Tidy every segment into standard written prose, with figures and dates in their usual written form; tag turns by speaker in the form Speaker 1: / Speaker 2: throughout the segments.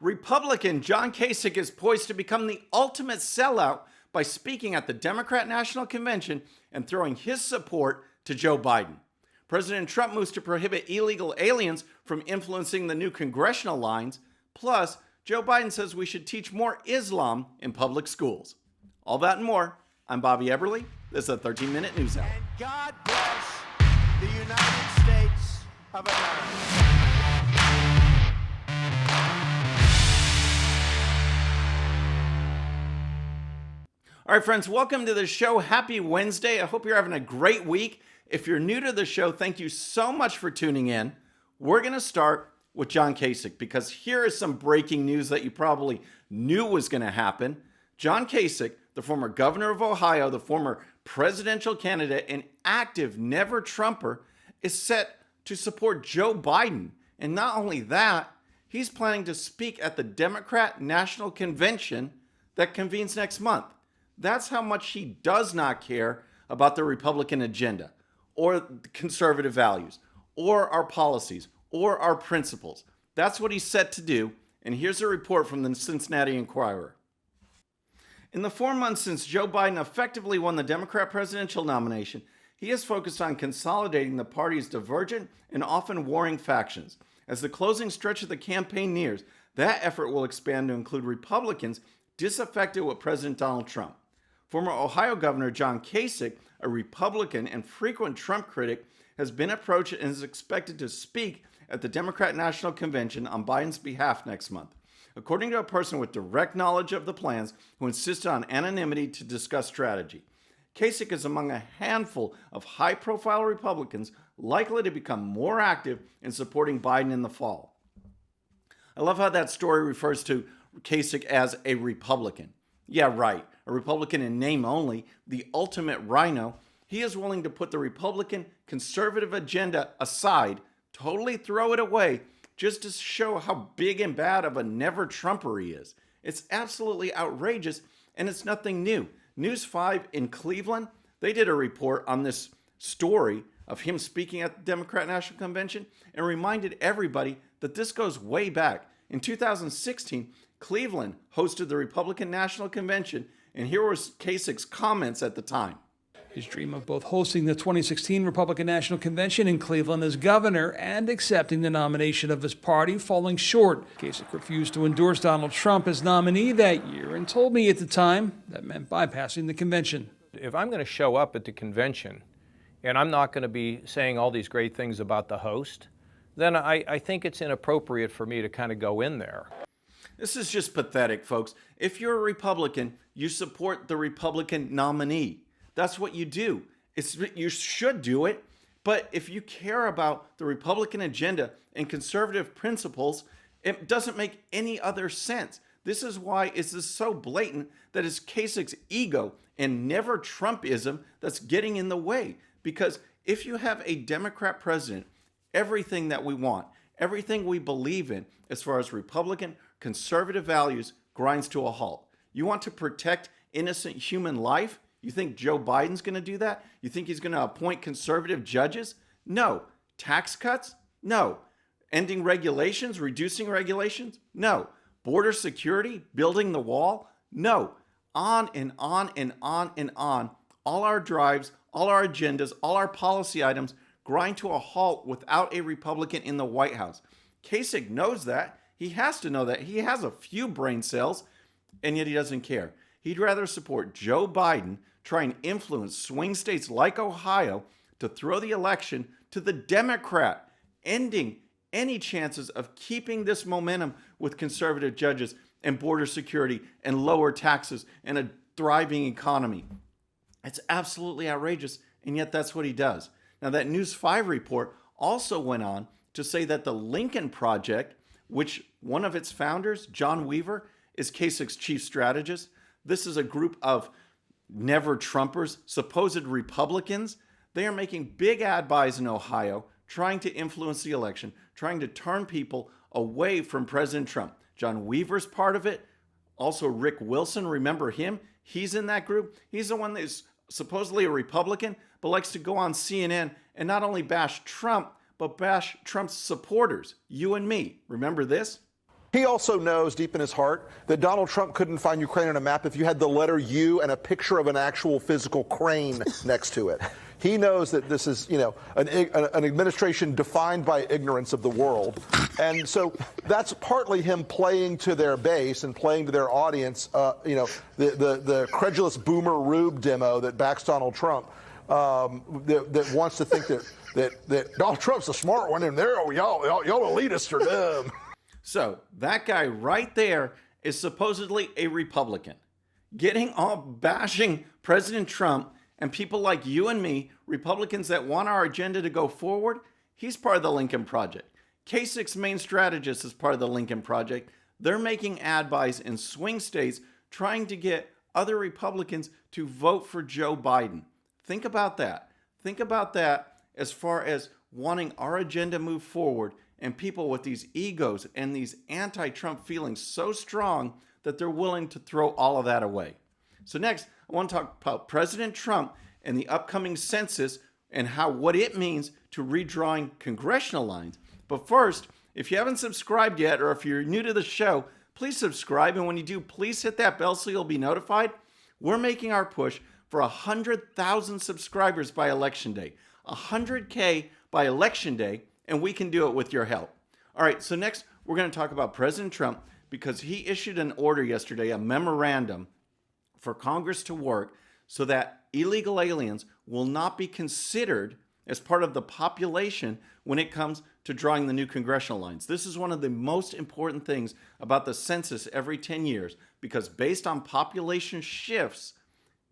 Speaker 1: Republican John Kasich is poised to become the ultimate sellout by speaking at the Democrat National Convention and throwing his support to Joe Biden. President Trump moves to prohibit illegal aliens from influencing the new congressional lines. Plus, Joe Biden says we should teach more Islam in public schools. All that and more. I'm Bobby Eberle. This is a 13-minute news hour.
Speaker 2: And God bless the United States of America.
Speaker 1: All right, friends, welcome to the show. Happy Wednesday. I hope you're having a great week. If you're new to the show, thank you so much for tuning in. We're going to start with John Kasich because here is some breaking news that you probably knew was going to happen. John Kasich, the former governor of Ohio, the former presidential candidate, and active never-Trumper, is set to support Joe Biden. And not only that, he's planning to speak at the Democrat National Convention that convenes next month. That's how much he does not care about the Republican agenda or conservative values or our policies or our principles. That's what he's set to do. And here's a report from the Cincinnati Enquirer. In the 4 months since Joe Biden effectively won the Democrat presidential nomination, he has focused on consolidating the party's divergent and often warring factions. As the closing stretch of the campaign nears, that effort will expand to include Republicans disaffected with President Donald Trump. Former Ohio Governor John Kasich, a Republican and frequent Trump critic, has been approached and is expected to speak at the Democrat National Convention on Biden's behalf next month. According to a person with direct knowledge of the plans who insisted on anonymity to discuss strategy, Kasich is among a handful of high-profile Republicans likely to become more active in supporting Biden in the fall. I love how that story refers to Kasich as a Republican. Yeah, right. A Republican in name only, the ultimate rhino. He is willing to put the Republican conservative agenda aside, totally throw it away, just to show how big and bad of a never-Trumper he is. It's absolutely outrageous, and it's nothing new. News 5 in Cleveland, they did a report on this story of him speaking at the Democrat National Convention and reminded everybody that this goes way back. In 2016, Cleveland hosted the Republican National Convention, and here was Kasich's comments at the time.
Speaker 3: His dream of both hosting the 2016 Republican National Convention in Cleveland as governor and accepting the nomination of his party falling short. Kasich refused to endorse Donald Trump as nominee that year and told me at the time that meant bypassing the convention.
Speaker 4: If I'm going to show up at the convention and I'm not going to be saying all these great things about the host, then I think it's inappropriate for me to kind of go in there.
Speaker 1: This is just pathetic, folks. If you're a Republican, you support the Republican nominee. That's what you do. You should do it. But if you care about the Republican agenda and conservative principles, it doesn't make any other sense. This is why it's so blatant that it's Kasich's ego and never Trumpism that's getting in the way. Because if you have a Democrat president, everything that we want, everything we believe in as far as Republican conservative values grinds to a halt. You want to protect innocent human life? You think Joe Biden's going to do that? You think he's going to appoint conservative judges? No. Tax cuts? No. Ending regulations? Reducing regulations? No. Border security? Building the wall? No. On and on and on and on. All our drives, all our agendas, all our policy items grind to a halt without a Republican in the White House. Kasich knows that. He has to know that. He has a few brain cells, and yet he doesn't care. He'd rather support Joe Biden, try and influence swing states like Ohio to throw the election to the Democrat, ending any chances of keeping this momentum with conservative judges and border security and lower taxes and a thriving economy. It's absolutely outrageous, and yet that's what he does. Now, that News 5 report also went on to say that the Lincoln Project, which one of its founders, John Weaver, is Kasich's chief strategist. This is a group of never-Trumpers, supposed Republicans. They are making big ad buys in Ohio, trying to influence the election, trying to turn people away from President Trump. John Weaver's part of it. Also, Rick Wilson, remember him? He's in that group. He's the one that's supposedly a Republican, but likes to go on CNN and not only bash Trump, but bash Trump's supporters, you and me. Remember this?
Speaker 5: He also knows deep in his heart that Donald Trump couldn't find Ukraine on a map if you had the letter U and a picture of an actual physical crane next to it. He knows that this is, an administration defined by ignorance of the world. And so that's partly him playing to their base and playing to their audience, the credulous boomer Rube demo that backs Donald Trump, that wants to think that Donald Trump's a smart one and y'all elitists are dumb.
Speaker 1: So that guy right there is supposedly a Republican, getting all bashing President Trump and people like you and me, Republicans that want our agenda to go forward. He's part of the Lincoln Project. Kasich's main strategist is part of the Lincoln Project. They're making ad buys in swing states trying to get other Republicans to vote for Joe Biden. Think about that. Think about that as far as wanting our agenda move forward, and people with these egos and these anti-Trump feelings so strong that they're willing to throw all of that away. So next, I want to talk about President Trump and the upcoming census and what it means to redrawing congressional lines. But first, if you haven't subscribed yet, or if you're new to the show, please subscribe. And when you do, please hit that bell so you'll be notified. We're making our push for 100,000 subscribers by Election Day. 100K by Election Day, and we can do it with your help. All right, so next we're going to talk about President Trump because he issued an order yesterday, a memorandum for Congress to work so that illegal aliens will not be considered as part of the population when it comes to drawing the new congressional lines. This is one of the most important things about the census every 10 years because based on population shifts,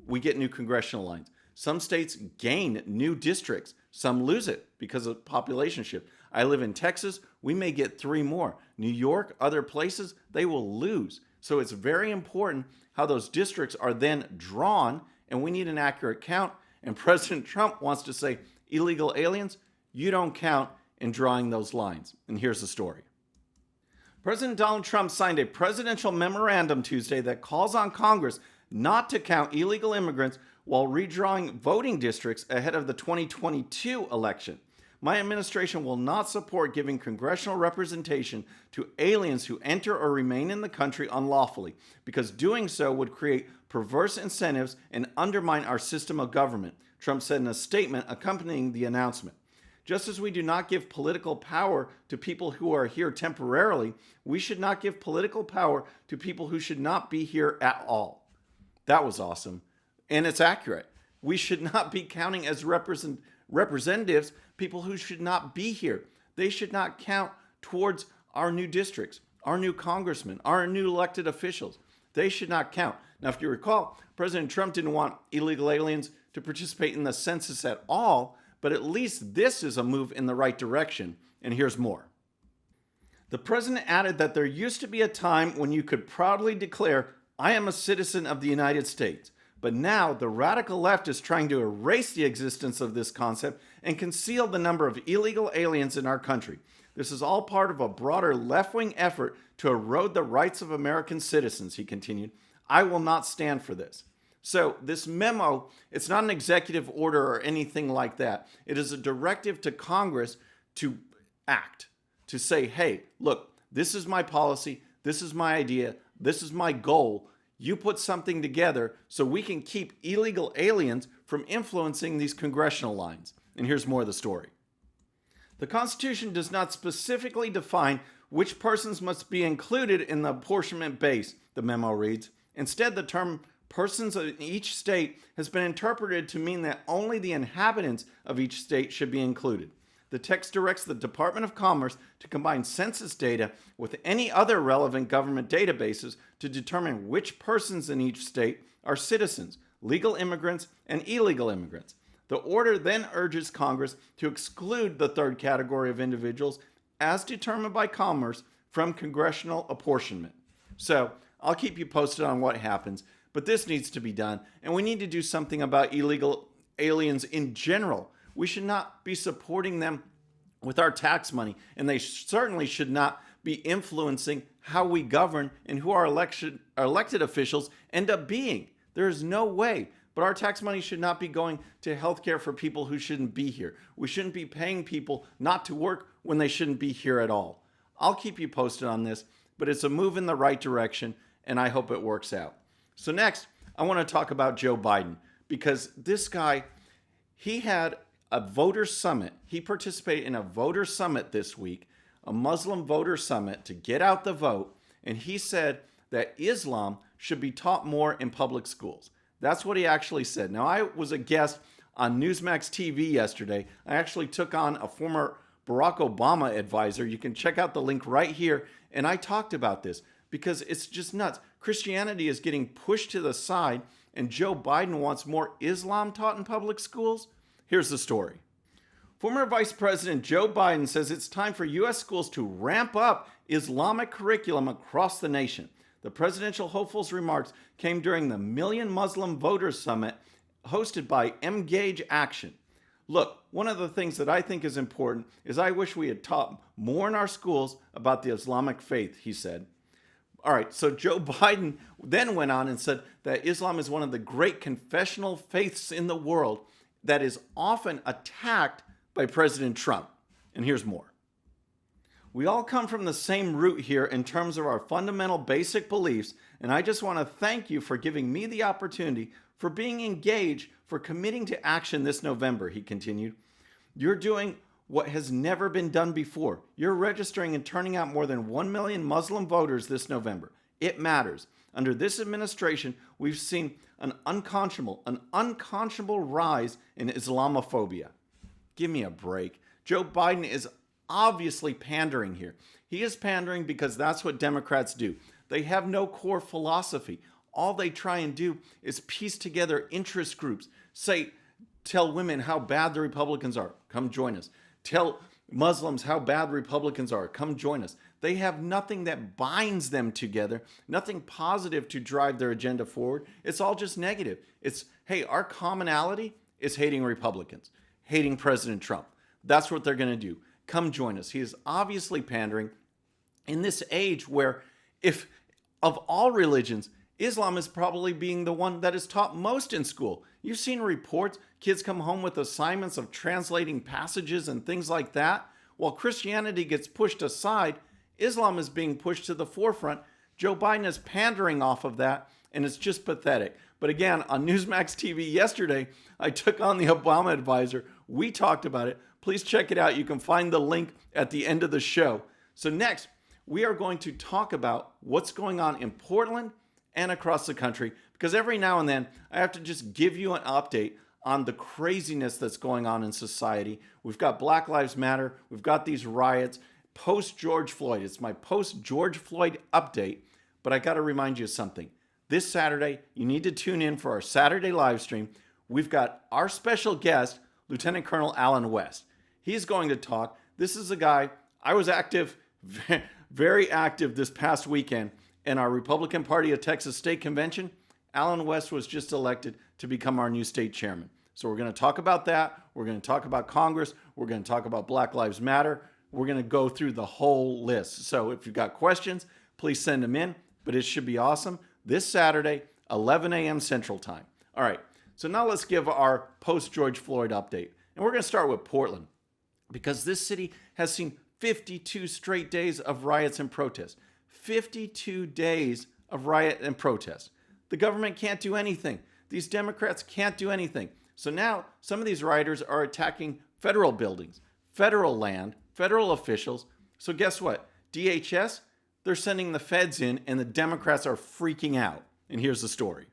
Speaker 1: we get new congressional lines. Some states gain new districts. Some lose it because of population shift. I live in Texas. We may get 3 more. New York, other places, they will lose. So it's very important how those districts are then drawn, and we need an accurate count. And President Trump wants to say, illegal aliens, you don't count in drawing those lines. And here's the story. President Donald Trump signed a presidential memorandum Tuesday that calls on Congress not to count illegal immigrants while redrawing voting districts ahead of the 2022 election. My administration will not support giving congressional representation to aliens who enter or remain in the country unlawfully, because doing so would create perverse incentives and undermine our system of government, Trump said in a statement accompanying the announcement. Just as we do not give political power to people who are here temporarily, we should not give political power to people who should not be here at all. That was awesome. And it's accurate. We should not be counting as representatives people who should not be here. They should not count towards our new districts, our new congressmen, our new elected officials. They should not count. Now, if you recall, President Trump didn't want illegal aliens to participate in the census at all, but at least this is a move in the right direction. And here's more. The president added that there used to be a time when you could proudly declare, I am a citizen of the United States. But now the radical left is trying to erase the existence of this concept and conceal the number of illegal aliens in our country. This is all part of a broader left-wing effort to erode the rights of American citizens, he continued. I will not stand for this. So this memo, it's not an executive order or anything like that. It is a directive to Congress to act, to say, hey, look, this is my policy, this is my idea, this is my goal. You put something together so we can keep illegal aliens from influencing these congressional lines. And here's more of the story. The Constitution does not specifically define which persons must be included in the apportionment base, the memo reads. Instead, the term persons in each state has been interpreted to mean that only the inhabitants of each state should be included. The text directs the Department of Commerce to combine census data with any other relevant government databases to determine which persons in each state are citizens, legal immigrants, and illegal immigrants. The order then urges Congress to exclude the third category of individuals as determined by Commerce from congressional apportionment. So I'll keep you posted on what happens, but this needs to be done, and we need to do something about illegal aliens in general. We should not be supporting them with our tax money, and they certainly should not be influencing how we govern and who our elected officials end up being. There is no way. But our tax money should not be going to healthcare for people who shouldn't be here. We shouldn't be paying people not to work when they shouldn't be here at all. I'll keep you posted on this but it's a move in the right direction, and I hope it works out. So next, I want to talk about Joe Biden, because this guy, he had a voter summit. He participated in a voter summit this week, a Muslim voter summit to get out the vote, and he said that Islam should be taught more in public schools. That's what he actually said. Now, I was a guest on Newsmax TV yesterday. I actually took on a former Barack Obama advisor. You can check out the link right here. And I talked about this because it's just nuts. Christianity is getting pushed to the side, and Joe Biden wants more Islam taught in public schools. Here's the story. Former Vice President Joe Biden says it's time for U.S. schools to ramp up Islamic curriculum across the nation. The presidential hopeful's remarks came during the Million Muslim Voters Summit hosted by Engage Action. Look, one of the things that I think is important is I wish we had taught more in our schools about the Islamic faith, he said. All right, so Joe Biden then went on and said that Islam is one of the great confessional faiths in the world that is often attacked by President Trump. And here's more. We all come from the same root here in terms of our fundamental basic beliefs, and I just want to thank you for giving me the opportunity, for being engaged, for committing to action this November, he continued. You're doing what has never been done before. You're registering and turning out more than 1 million Muslim voters this November. It matters. Under this administration, we've seen an unconscionable rise in Islamophobia. Give me a break. Joe Biden is obviously pandering here. He is pandering because that's what Democrats do. They have no core philosophy. All they try and do is piece together interest groups. Tell women how bad the Republicans are. Come join us. Tell Muslims how bad the Republicans are. Come join us. They have nothing that binds them together, nothing positive to drive their agenda forward. It's all just negative. It's, hey, our commonality is hating Republicans, hating President Trump. That's what they're going to do. Come join us. He is obviously pandering in this age where, if of all religions, Islam is probably being the one that is taught most in school. You've seen reports, kids come home with assignments of translating passages and things like that. While Christianity gets pushed aside, Islam is being pushed to the forefront. Joe Biden is pandering off of that, and it's just pathetic. But again, on Newsmax TV yesterday, I took on the Obama advisor. We talked about it. Please check it out. You can find the link at the end of the show. So next, we are going to talk about what's going on in Portland and across the country, because every now and then I have to just give you an update on the craziness that's going on in society. We've got Black Lives Matter. We've got these riots. Post-George Floyd. It's my post-George Floyd update, but I got to remind you of something. This Saturday, you need to tune in for our Saturday live stream. We've got our special guest, Lieutenant Colonel Alan West. He's going to talk. This is a guy, I was active, very active this past weekend in our Republican Party of Texas State Convention. Alan West was just elected to become our new state chairman. So we're going to talk about that. We're going to talk about Congress. We're going to talk about Black Lives Matter. We're going to go through the whole list. So if you've got questions, please send them in. But it should be awesome. This Saturday, 11 a.m. Central Time. All right. So now let's give our post-George Floyd update. And we're going to start with Portland, because this city has seen 52 straight days of riots and protests. 52 days of riot and protest. The government can't do anything. These Democrats can't do anything. So now some of these rioters are attacking federal buildings, federal land, federal officials. So guess what? DHS, they're sending the feds in, and the Democrats are freaking out. And here's the story.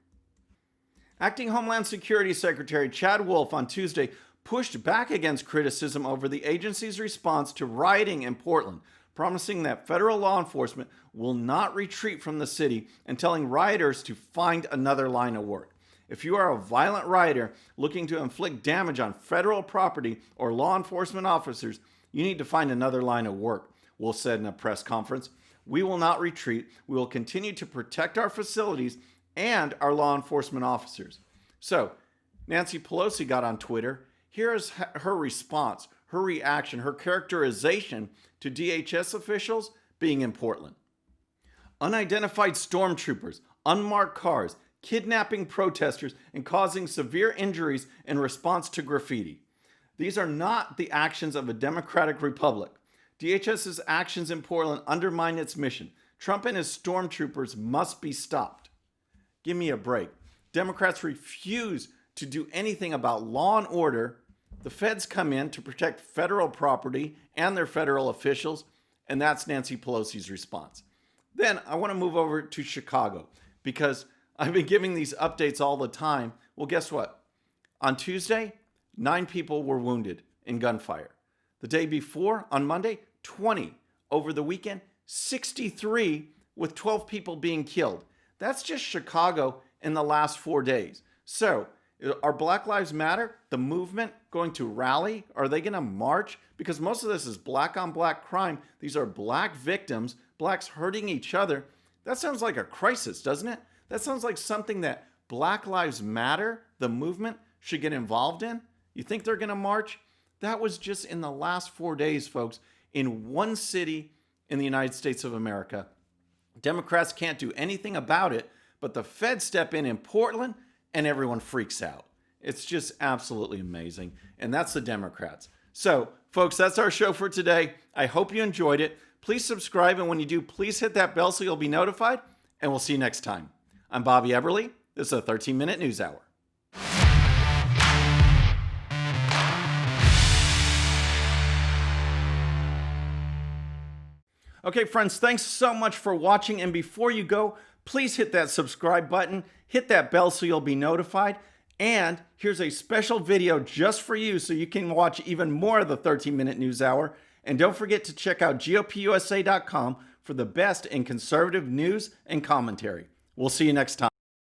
Speaker 1: Acting Homeland Security Secretary Chad Wolf on Tuesday pushed back against criticism over the agency's response to rioting in Portland, promising that federal law enforcement will not retreat from the city and telling rioters to find another line of work. If you are a violent rioter looking to inflict damage on federal property or law enforcement officers, you need to find another line of work, Wolf said in a press conference. We will not retreat. We will continue to protect our facilities and our law enforcement officers. So, Nancy Pelosi got on Twitter. Here is her response, her reaction, her characterization to DHS officials being in Portland. Unidentified stormtroopers, unmarked cars, kidnapping protesters, and causing severe injuries in response to graffiti. These are not the actions of a democratic republic. DHS's actions in Portland undermine its mission, Trump and his stormtroopers must be stopped. Give me a break. Democrats refuse to do anything about law and order. The feds come in to protect federal property and their federal officials, and that's Nancy Pelosi's response. Then I want to move over to Chicago because I've been giving these updates all the time. Well, guess what? On Tuesday, 9 people were wounded in gunfire. The day before, on Monday, 20. Over the weekend, 63, with 12 people being killed. That's just Chicago in the last 4 days. So, are Black Lives Matter, the movement, going to rally? Are they going to march? Because most of this is black on black crime. These are black victims, blacks hurting each other. That sounds like a crisis, doesn't it? That sounds like something that Black Lives Matter, the movement, should get involved in. You think they're going to march? That was just in the last 4 days, folks, in one city in the United States of America. Democrats can't do anything about it, but the feds step in Portland and everyone freaks out. It's just absolutely amazing. And that's the Democrats. So, folks, that's our show for today. I hope you enjoyed it. Please subscribe, and when you do, please hit that bell so you'll be notified, and we'll see you next time. I'm Bobby Eberle. This is a 13-minute news hour. Okay, friends, thanks so much for watching. And before you go, please hit that subscribe button, hit that bell so you'll be notified. And here's a special video just for you so you can watch even more of the 13-minute news hour. And don't forget to check out GOPUSA.com for the best in conservative news and commentary. We'll see you next time.